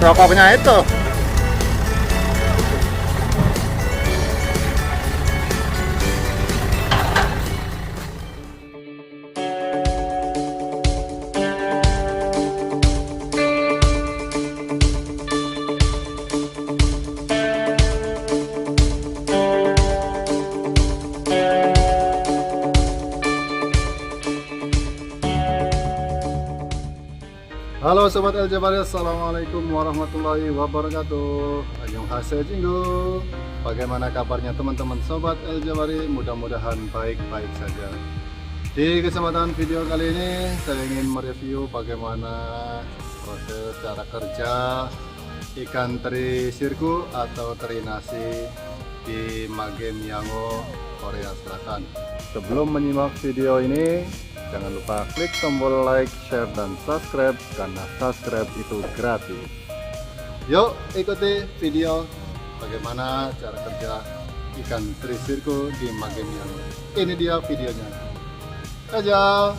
rokoknya itu. Halo Sobat El Jabari, Assalamualaikum warahmatullahi wabarakatuh. Annyeonghaseyo Jinggu. Bagaimana kabarnya teman-teman Sobat El Jabari? Mudah-mudahan baik-baik saja. Di kesempatan video kali ini saya ingin mereview bagaimana proses cara kerja ikan teri sirku atau teri nasi di Magemyango, Korea Selatan. Sebelum menyimak video ini, jangan lupa klik tombol like, share, dan subscribe karena subscribe itu gratis. Yuk ikuti video bagaimana cara kerja ikan teri sirku di Magemyango. Ini dia videonya. Aja.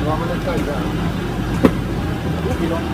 2 menit saja. Bilang.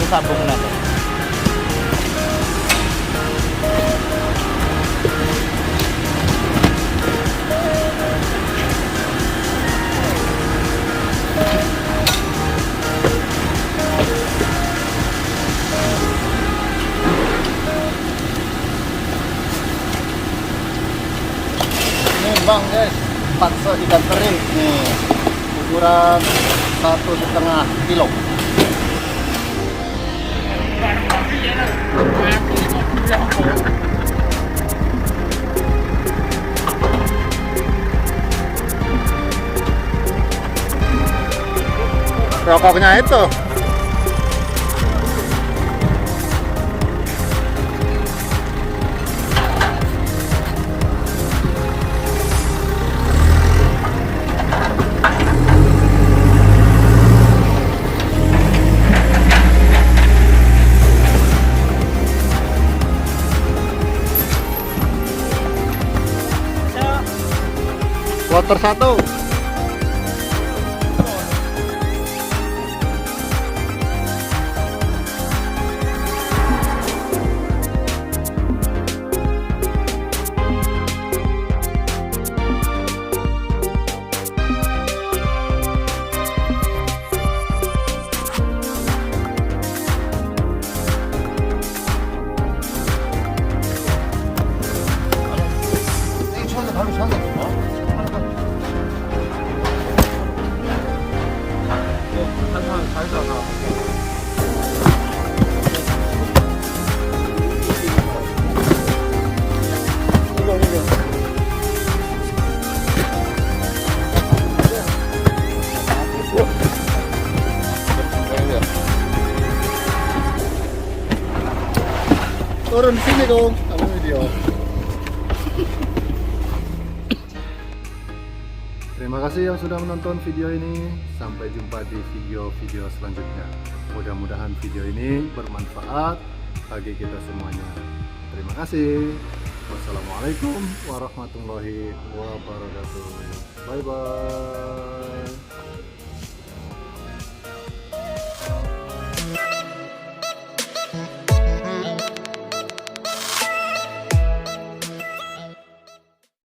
Sambung natin. Ini bang guys, paksa ikan teri nih, ukuran 1,5 kilo. Rokoknya itu. Water 1. Turun sini dong, kamu video. Terima kasih yang sudah menonton video ini. Sampai jumpa di video-video selanjutnya. Mudah-mudahan video ini bermanfaat bagi kita semuanya. Terima kasih. Wassalamualaikum warahmatullahi wabarakatuh. Bye bye.